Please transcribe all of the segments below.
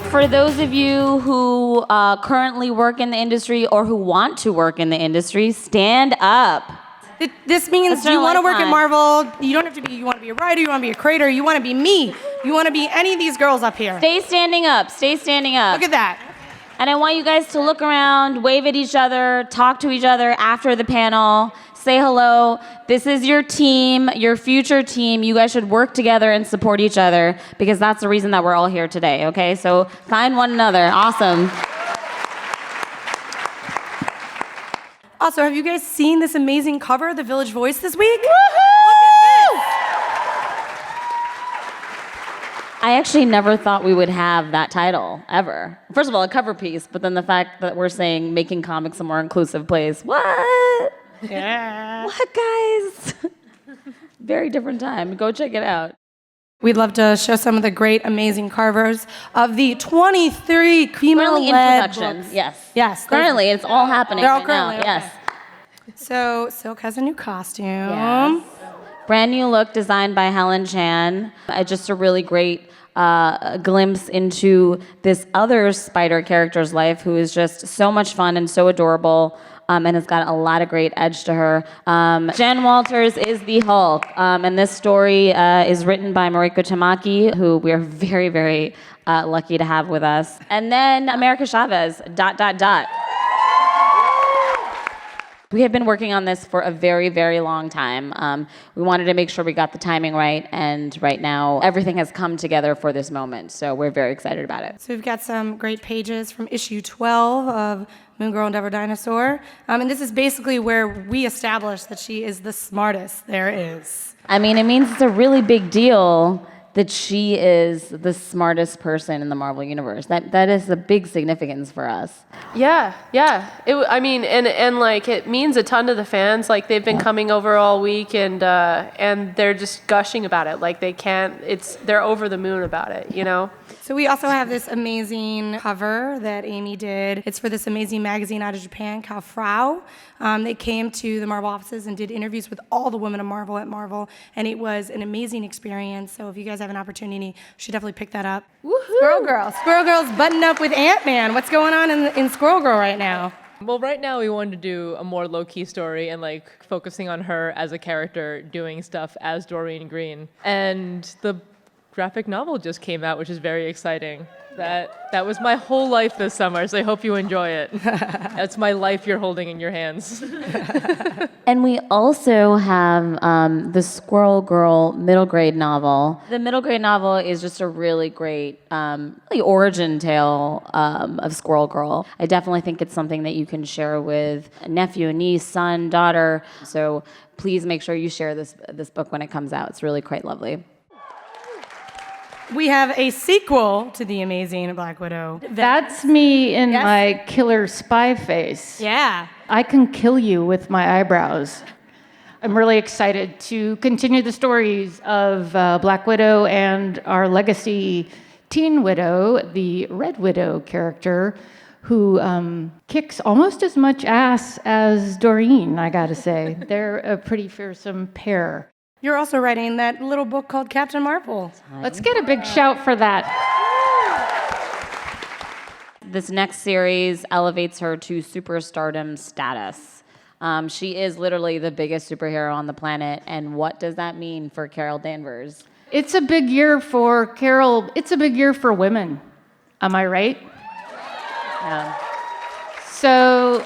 For those of you who currently work in the industry or who want to work in the industry, stand up. This means you want to work at Marvel. You don't have to be, you want to be a writer, you want to be a creator, you want to be me. You want to be any of these girls up here. Stay standing up. Stay standing up. Look at that. And I want you guys to look around, wave at each other, talk to each other after the panel, say hello. This is your team, your future team. You guys should work together and support each other because that's the reason that we're all here today, okay? So find one another. Awesome. Also, have you guys seen this amazing cover of The Village Voice this week? Woohoo! I actually never thought we would have that title, ever. First of all, a cover piece, but then the fact that we're saying making comics a more inclusive place. What? Yeah. What, guys? Very different time. Go check it out. We'd love to show some of the great, amazing carvers of the 23 Currently in female-led production, books. yes. Yes. Currently, it's all happening They're all right now. currently, okay. Yes. So Silk has a new costume. Yes. Brand new look designed by Helen Chan. Just a really great glimpse into this other spider character's life who is just so much fun and so adorable. And has got a lot of great edge to her. Jen Walters is the Hulk, and this story is written by Mariko Tamaki, who we're very, very lucky to have with us. And then America Chavez, ... We have been working on this for a very, very long time. We wanted to make sure we got the timing right, and right now everything has come together for this moment, so we're very excited about it. So we've got some great pages from issue 12 of Moon Girl and Devil Dinosaur, and this is basically where we establish that she is the smartest there is. I mean, it means it's a really big deal that she is the smartest person in the Marvel Universe. That is a big significance for us. Yeah. I mean, and like it means a ton to the fans. Like they've been coming over all week and they're just gushing about it. Like they're over the moon about it, you know? So we also have this amazing cover that Amy did. It's for this amazing magazine out of Japan called Frau. They came to the Marvel offices and did interviews with all the women of Marvel at Marvel, and it was an amazing experience. So if you guys have an opportunity, you should definitely pick that up. Woohoo! Squirrel Girl. Squirrel Girl's buttoned up with Ant-Man. What's going on in Squirrel Girl right now? Well, right now we wanted to do a more low-key story and like focusing on her as a character doing stuff as Doreen Green. And the graphic novel just came out, which is very exciting. That was my whole life this summer, so I hope you enjoy it. That's my life you're holding in your hands. And we also have the Squirrel Girl middle grade novel. The middle grade novel is just a really great really origin tale of Squirrel Girl. I definitely think it's something that you can share with a nephew, niece, son, daughter. So please make sure you share this book when it comes out. It's really quite lovely. We have a sequel to the amazing Black Widow. That's me in my killer spy face. Yeah. I can kill you with my eyebrows. I'm really excited to continue the stories of Black Widow and our legacy teen widow, the Red Widow character, who kicks almost as much ass as Doreen, I gotta say. They're a pretty fearsome pair. You're also writing that little book called Captain Marvel. Let's get a big shout for that. This next series elevates her to superstardom status. She is literally the biggest superhero on the planet, and what does that mean for Carol Danvers? It's a big year for Carol. It's a big year for women. Am I right? Yeah. So,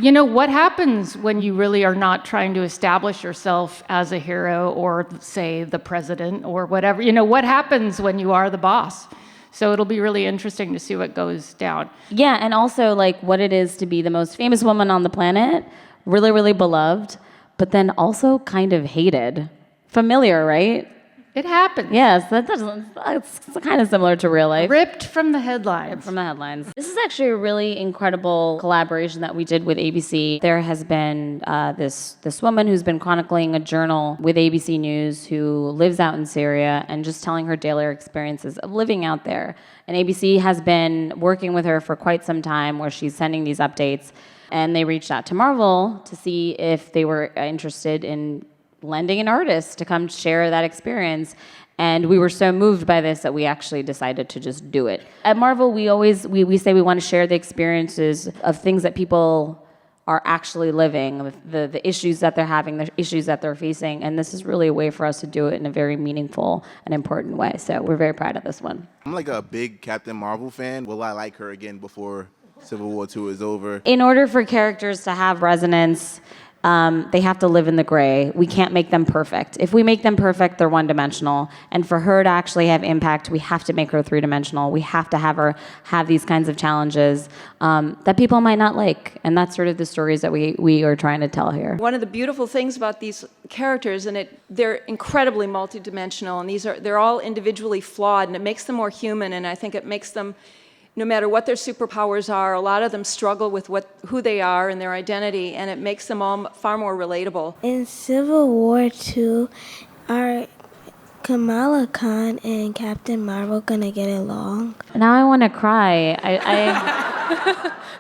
you know, what happens when you really are not trying to establish yourself as a hero or, say, the president or whatever? You know, what happens when you are the boss? So it'll be really interesting to see what goes down. Yeah, and also, like, what it is to be the most famous woman on the planet, really, really beloved, but then also kind of hated. Familiar, right? It happens. Yes, it's kind of similar to real life. Ripped from the headlines. From the headlines. This is actually a really incredible collaboration that we did with ABC. There has been this woman who's been chronicling a journal with ABC News who lives out in Syria and just telling her daily experiences of living out there. And ABC has been working with her for quite some time where she's sending these updates. And they reached out to Marvel to see if they were interested in lending an artist to come share that experience. And we were so moved by this that we actually decided to just do it. At Marvel, we say we want to share the experiences of things that people are actually living, the issues that they're having, the issues that they're facing. And this is really a way for us to do it in a very meaningful and important way. So we're very proud of this one. I'm like a big Captain Marvel fan. Will I like her again before Civil War II is over? In order for characters to have resonance, they have to live in the gray. We can't make them perfect. If we make them perfect, they're one-dimensional. And for her to actually have impact, we have to make her three-dimensional. We have to have her have these kinds of challenges that people might not like. And that's sort of the stories that we are trying to tell here. One of the beautiful things about these characters, and they're incredibly multidimensional, and they're all individually flawed, and it makes them more human, and I think it makes them, no matter what their superpowers are, a lot of them struggle with who they are and their identity, and it makes them all far more relatable. In Civil War II, are Kamala Khan and Captain Marvel gonna get along? Now I want to cry.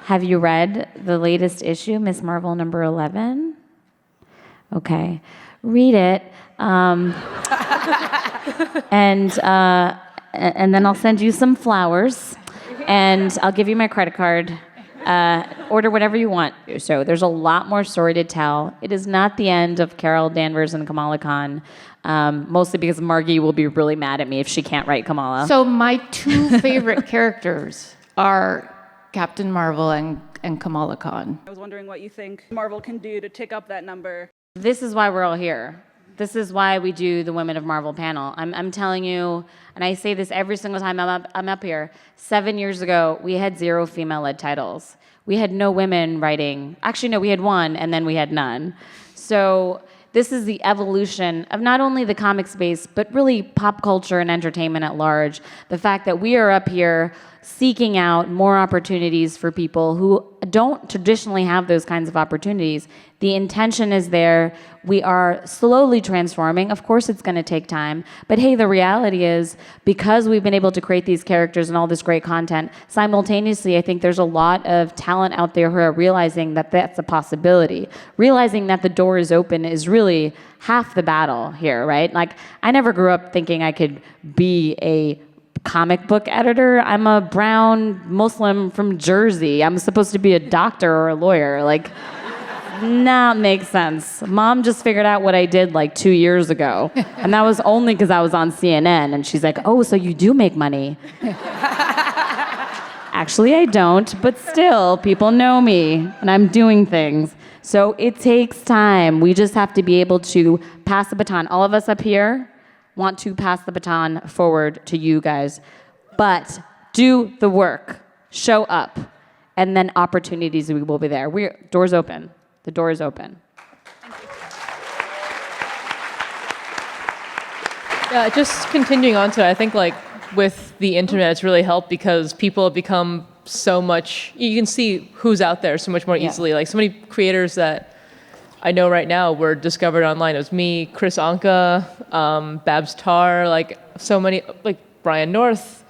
Have you read the latest issue, Miss Marvel number 11? Okay, read it. And then I'll send you some flowers. And I'll give you my credit card. Order whatever you want. So there's a lot more story to tell. It is not the end of Carol Danvers and Kamala Khan, mostly because Margie will be really mad at me if she can't write Kamala. So my two favorite characters are Captain Marvel and Kamala Khan. I was wondering what you think Marvel can do to tick up that number. This is why we're all here. This is why we do the Women of Marvel panel. I'm telling you, and I say this every single time I'm up here, 7 years ago, we had 0 female-led titles. We had no women writing. Actually, no, we had one, and then we had none. So this is the evolution of not only the comic space, but really pop culture and entertainment at large. The fact that we are up here seeking out more opportunities for people who don't traditionally have those kinds of opportunities. The intention is there. We are slowly transforming. Of course, it's going to take time. But hey, the reality is, because we've been able to create these characters and all this great content, simultaneously, I think there's a lot of talent out there who are realizing that that's a possibility. Realizing that the door is open is really half the battle here, right? Like, I never grew up thinking I could be a comic book editor. I'm a brown Muslim from Jersey. I'm supposed to be a doctor or a lawyer. Like, nah, makes sense. Mom just figured out what I did like 2 years ago. And that was only because I was on CNN. And she's like, oh, so you do make money. Actually, I don't, but still, people know me and I'm doing things. So it takes time. We just have to be able to pass the baton. All of us up here want to pass the baton forward to you guys. But do the work, show up, and then opportunities will be there. Doors open. The door is open. Yeah, just continuing on to it, I think like with the internet, it's really helped because people have become so much, you can see who's out there so much more easily. Like so many creators that I know right now were discovered online. It was me, Chris Anka, Babs Tarr, like so many, like Brian North,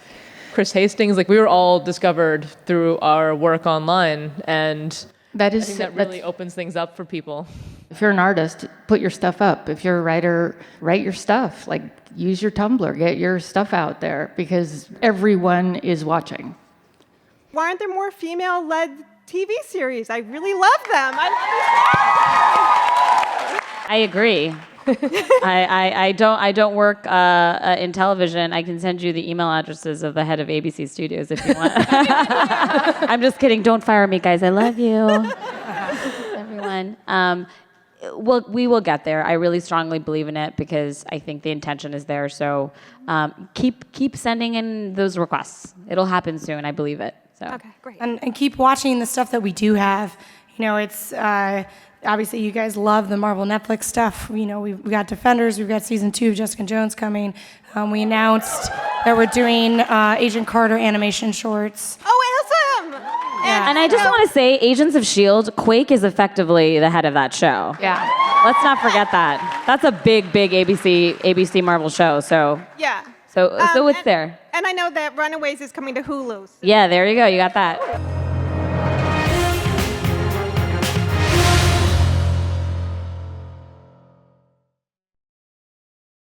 Chris Hastings, like we were all discovered through our work online, and I think that really opens things up for people. If you're an artist, put your stuff up. If you're a writer, write your stuff. Like, use your Tumblr, get your stuff out there, because everyone is watching. Why aren't there more female-led TV series? I really love them. I agree. I don't work in television. I can send you the email addresses of the head of ABC Studios if you want. I'm just kidding. Don't fire me, guys. I love you, everyone. Well, we will get there. I really strongly believe in it because I think the intention is there. So keep sending in those requests. It'll happen soon. I believe it. So. Okay, great. And keep watching the stuff that we do have. You know, it's obviously you guys love the Marvel Netflix stuff. You know, we've got Defenders. We've got season 2 of Jessica Jones coming. We announced that we're doing Agent Carter animation shorts. Oh, awesome! Yeah. And I just want to say, Agents of S.H.I.E.L.D., Quake is effectively the head of that show. Yeah. Let's not forget that. That's a big ABC Marvel show. So Yeah. So it's there. And I know that Runaways is coming to Hulu. So. Yeah, there you go. You got that.